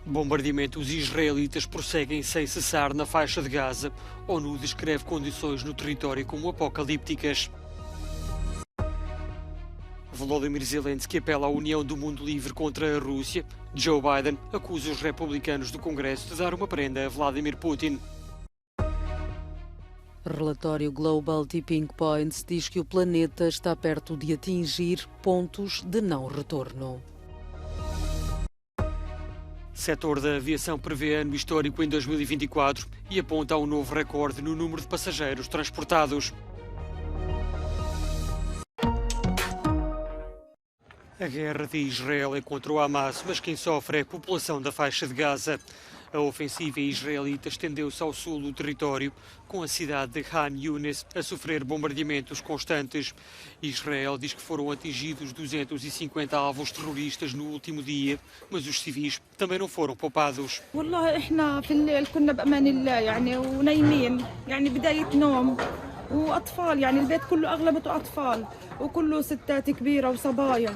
Bombardeamentos israelitas prosseguem sem cessar na faixa de Gaza. A ONU descreve condições no território como apocalípticas. Volodymyr Zelensky apela à união do mundo livre contra a Rússia. Joe Biden acusa os republicanos do Congresso de dar uma prenda a Vladimir Putin. Relatório Global Tipping Points diz que o planeta está perto de atingir pontos de não retorno. O setor da aviação prevê ano histórico em 2024 e aponta a um novo recorde no número de passageiros transportados. A guerra de Israel é contra o Hamas, mas quem sofre é a população da faixa de Gaza. A ofensiva israelita estendeu-se ao sul do território, com a cidade de Khan Yunis a sofrer bombardeamentos constantes. Israel diz que foram atingidos 250 alvos terroristas no último dia, mas os civis também não foram poupados. والله احنا في الليل كنا بأمان الله يعني ونايمين يعني بداية نوم وأطفال يعني البيت كله أغلبته أطفال وكله ستات كبيرة وصبايا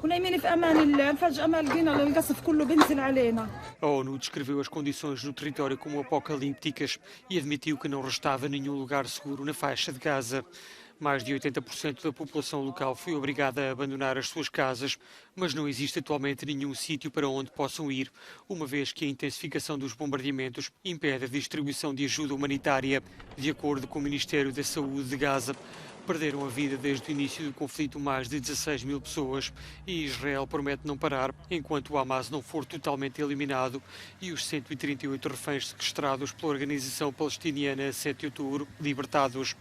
ونايمين في أمان الله فجأة ما لقينا القصف كله بينزل علينا. A ONU descreveu as condições no território como apocalípticas e admitiu que não restava nenhum lugar seguro na faixa de Gaza. Mais de 80% da população local foi obrigada a abandonar as suas casas, mas não existe atualmente nenhum sítio para onde possam ir, uma vez que a intensificação dos bombardeamentos impede a distribuição de ajuda humanitária. De acordo com o Ministério da Saúde de Gaza, perderam a vida desde o início do conflito mais de 16 mil pessoas e Israel promete não parar enquanto o Hamas não for totalmente eliminado e os 138 reféns sequestrados pela organização palestiniana a 7 de outubro libertados.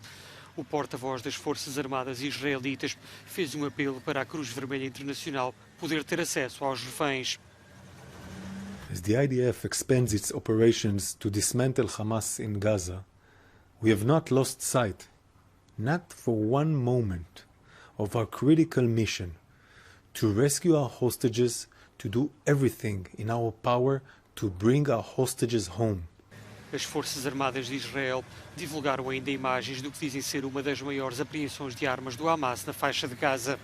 O porta-voz das Forças Armadas israelitas fez um apelo para a Cruz Vermelha Internacional poder ter acesso aos reféns. As the IDF expands its operations to dismantle Hamas in Gaza, we have not lost sight, not for one moment, of our critical mission to rescue our hostages, to do everything in our power to bring our hostages home. As Forças Armadas de Israel divulgaram ainda imagens do que dizem ser uma das maiores apreensões de armas do Hamas na faixa de Gaza.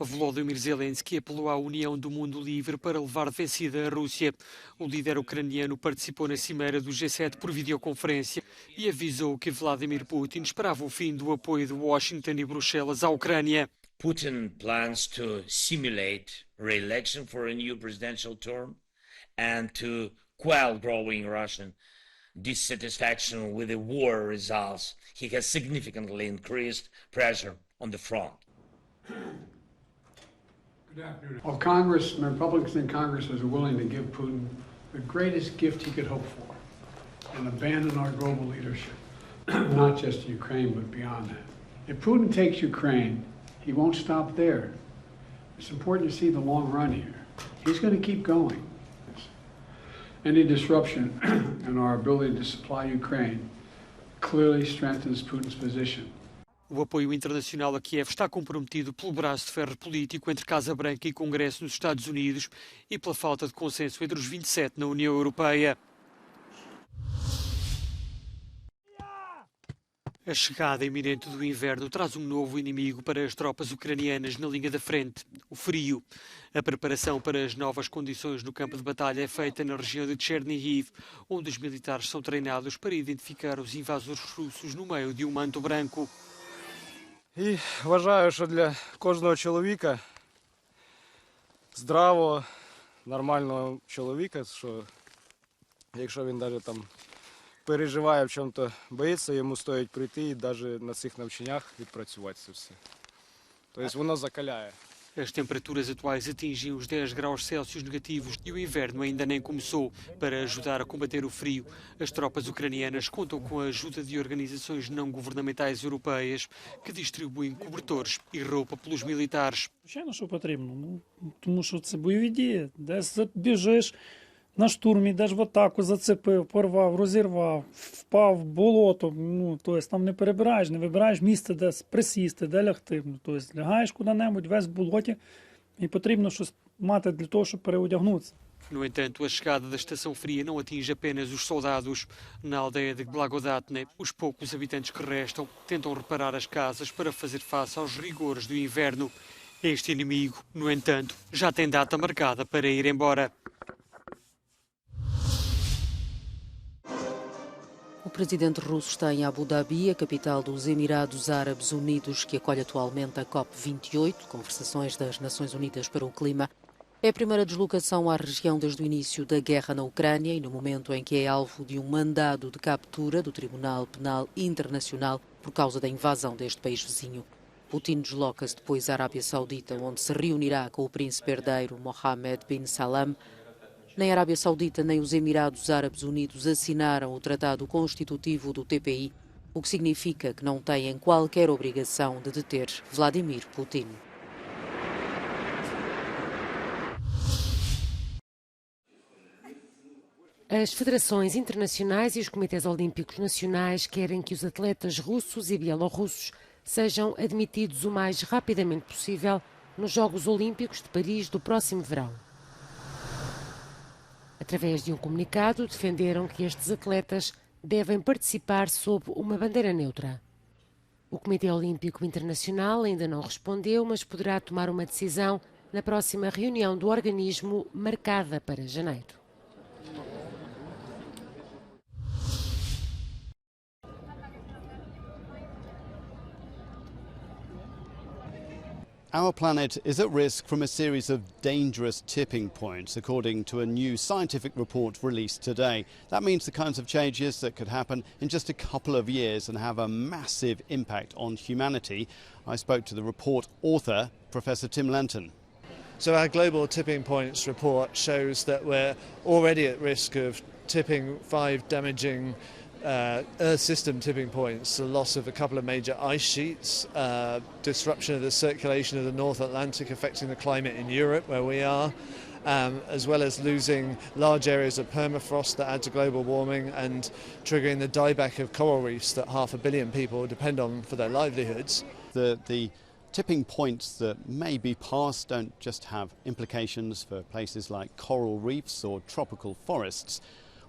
Volodymyr Zelensky apelou à união do mundo livre para levar vencida a Rússia. O líder ucraniano participou na cimeira do G7 por videoconferência e avisou que Vladimir Putin esperava o fim do apoio de Washington e Bruxelas à Ucrânia. Putin plans to simulate re-election for a new presidential term and to quell growing Russian dissatisfaction with the war results. He has significantly increased pressure on the front. Well, Congress and Republicans in Congress are willing to give Putin the greatest gift he could hope for and abandon our global leadership, not just Ukraine, but beyond that. If Putin takes Ukraine, he won't stop there. It's important to see the long run here. He's going to keep going. Any disruption in our ability to supply Ukraine clearly strengthens Putin's position. O apoio internacional a Kiev está comprometido pelo braço de ferro político entre Casa Branca e Congresso nos Estados Unidos e pela falta de consenso entre os 27 na União Europeia. A chegada iminente do inverno traz um novo inimigo para as tropas ucranianas na linha da frente, o frio. A preparação para as novas condições no campo de batalha é feita na região de Chernihiv, onde os militares são treinados para identificar os invasores russos no meio de um manto branco. І вважаю, що для кожного чоловіка, здравого, нормального чоловіка, що якщо він навіть там переживає в чому-то, боїться, йому стоїть прийти і навіть на цих навчаннях відпрацювати це все. Тобто воно закаляє. As temperaturas atuais atingem os 10 graus Celsius negativos e o inverno ainda nem começou. Para ajudar a combater o frio, as tropas ucranianas contam com a ajuda de organizações não governamentais europeias que distribuem cobertores e roupa pelos militares. Звичайно, що потрібно, тому що це бойові дії. Десь біжиш на штурм, йдеш в атаку, зацепив, порвав, розірвав, впав в болото. Тобто там не перебираєш, не вибираєш місце, де присісти, де lягти. Тобто лягаєш куди-небудь, весь в болоті, і потрібно щось мати для того, щоб переодягнутися. No entanto, a chegada da estação fria não atinge apenas os soldados. Na aldeia de Blagodatne, os poucos habitantes que restam tentam reparar as casas para fazer face aos rigores do inverno. Este inimigo, no entanto, já tem data marcada para ir embora. O presidente russo está em Abu Dhabi, a capital dos Emirados Árabes Unidos, que acolhe atualmente a COP28, Conversações das Nações Unidas para o Clima. É a primeira deslocação à região desde o início da guerra na Ucrânia e no momento em que é alvo de um mandado de captura do Tribunal Penal Internacional por causa da invasão deste país vizinho. Putin desloca-se depois à Arábia Saudita, onde se reunirá com o príncipe herdeiro Mohammed bin Salman. Nem a Arábia Saudita nem os Emirados Árabes Unidos assinaram o Tratado Constitutivo do TPI, o que significa que não têm qualquer obrigação de deter Vladimir Putin. As federações internacionais e os comitês olímpicos nacionais querem que os atletas russos e bielorrussos sejam admitidos o mais rapidamente possível nos Jogos Olímpicos de Paris do próximo verão. Através de um comunicado, defenderam que estes atletas devem participar sob uma bandeira neutra. O Comitê Olímpico Internacional ainda não respondeu, mas poderá tomar uma decisão na próxima reunião do organismo, marcada para janeiro. Our planet is at risk from a series of dangerous tipping points, according to a new scientific report released today. That means the kinds of changes that could happen in just a couple of years and have a massive impact on humanity. I spoke to the report author, Professor Tim Lenton. So our global tipping points report shows that we're already at risk of tipping 5 damaging Earth system tipping points, the loss of a couple of major ice sheets, disruption of the circulation of the North Atlantic affecting the climate in Europe where we are, as well as losing large areas of permafrost that add to global warming and triggering the dieback of coral reefs that 500 million people depend on for their livelihoods. The tipping points that may be passed don't just have implications for places like coral reefs or tropical forests.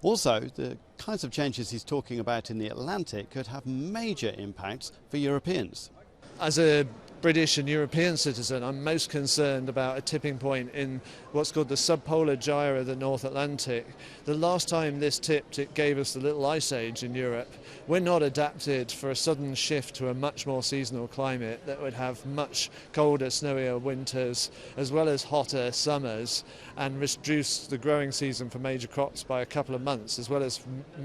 Also, the kinds of changes he's talking about in the Atlantic could have major impacts for Europeans. As a British and European citizen, I'm most concerned about a tipping point in what's called the subpolar gyre of the North Atlantic. The last time this tipped, it gave us the little ice age in Europe. We're not adapted for a sudden shift to a much more seasonal climate that would have much colder, snowier winters, as well as hotter summers, and reduce the growing season for major crops by a couple of months, as well as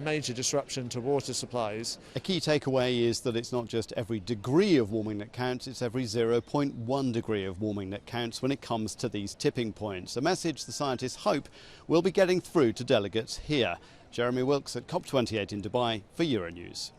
major disruption to water supplies. A key takeaway is that it's not just every degree of warming that counts, it's every 0.1 degree of warming that counts when it comes to these tipping points. A message the scientists hope will be getting through to delegates here. Jeremy Wilkes at COP28 in Dubai for Euronews.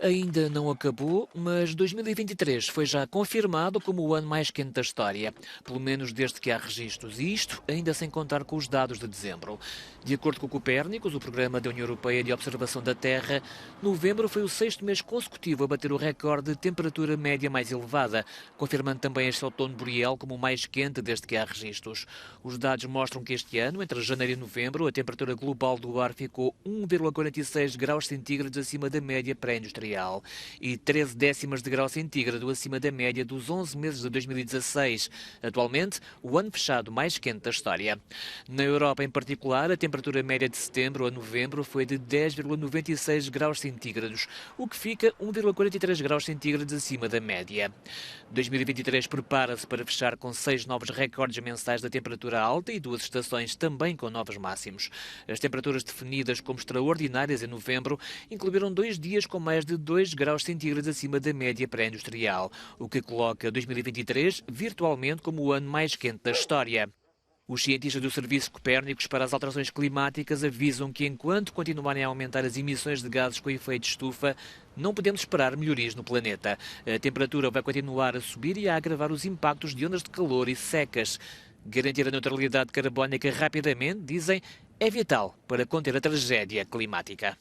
Ainda não acabou, mas 2023 foi já confirmado como o ano mais quente da história, pelo menos desde que há registros, e isto ainda sem contar com os dados de dezembro. De acordo com o Copérnicos, o Programa da União Europeia de Observação da Terra, novembro foi o 6º mês consecutivo a bater o recorde de temperatura média mais elevada, confirmando também este outono boreal como o mais quente desde que há registros. Os dados mostram que este ano, entre janeiro e novembro, a temperatura global do ar ficou 1,46 graus centígrados acima da média pré-industrial e 13 décimas de grau centígrado acima da média dos 11 meses de 2016, atualmente o ano fechado mais quente da história. Na Europa em particular, a temperatura média de setembro a novembro foi de 10,96 graus centígrados, o que fica 1,43 graus centígrados acima da média. 2023 prepara-se para fechar com 6 novos recordes mensais da temperatura alta e 2 estações também com novos máximos. As temperaturas definidas como extraordinárias em novembro incluíram 2 dias com mais de 2 graus centígrados acima da média pré-industrial, o que coloca 2023 virtualmente como o ano mais quente da história. Os cientistas do Serviço Copérnicos para as Alterações Climáticas avisam que enquanto continuarem a aumentar as emissões de gases com efeito de estufa, não podemos esperar melhorias no planeta. A temperatura vai continuar a subir e a agravar os impactos de ondas de calor e secas. Garantir a neutralidade carbónica rapidamente, dizem, é vital para conter a tragédia climática.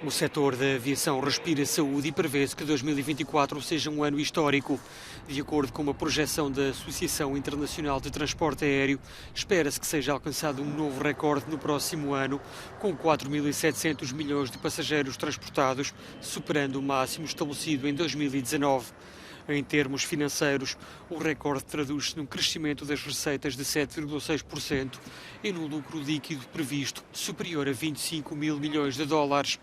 O setor da aviação respira saúde e prevê-se que 2024 seja um ano histórico. De acordo com uma projeção da Associação Internacional de Transporte Aéreo, espera-se que seja alcançado um novo recorde no próximo ano, com 4.700 milhões de passageiros transportados, superando o máximo estabelecido em 2019. Em termos financeiros, o recorde traduz-se num crescimento das receitas de 7,6% e num lucro líquido previsto superior a 25 mil milhões de dólares.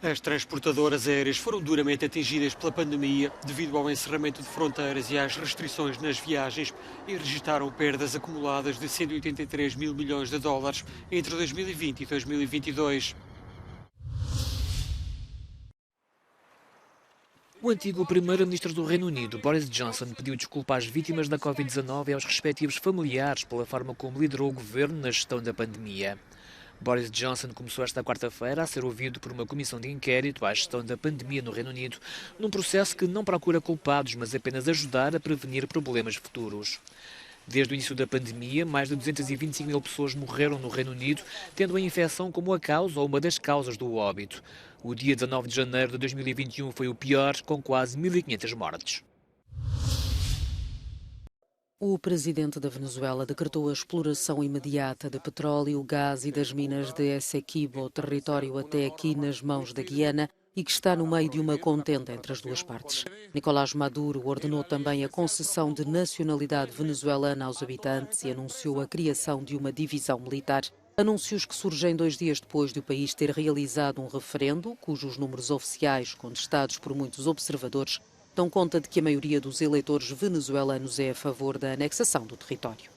As transportadoras aéreas foram duramente atingidas pela pandemia devido ao encerramento de fronteiras e às restrições nas viagens e registraram perdas acumuladas de 183 mil milhões de dólares entre 2020 e 2022. O antigo primeiro-ministro do Reino Unido, Boris Johnson, pediu desculpa às vítimas da Covid-19 e aos respectivos familiares pela forma como liderou o governo na gestão da pandemia. Boris Johnson começou esta quarta-feira a ser ouvido por uma comissão de inquérito à gestão da pandemia no Reino Unido, num processo que não procura culpados, mas apenas ajudar a prevenir problemas futuros. Desde o início da pandemia, mais de 225 mil pessoas morreram no Reino Unido, tendo a infecção como a causa ou uma das causas do óbito. O dia 19 de janeiro de 2021 foi o pior, com quase 1.500 mortes. O presidente da Venezuela decretou a exploração imediata de petróleo, gás e das minas de Essequibo, território até aqui nas mãos da Guiana e que está no meio de uma contenda entre as duas partes. Nicolás Maduro ordenou também a concessão de nacionalidade venezuelana aos habitantes e anunciou a criação de uma divisão militar. Anúncios que surgem 2 dias depois de o país ter realizado um referendo, cujos números oficiais, contestados por muitos observadores, dão conta de que a maioria dos eleitores venezuelanos é a favor da anexação do território.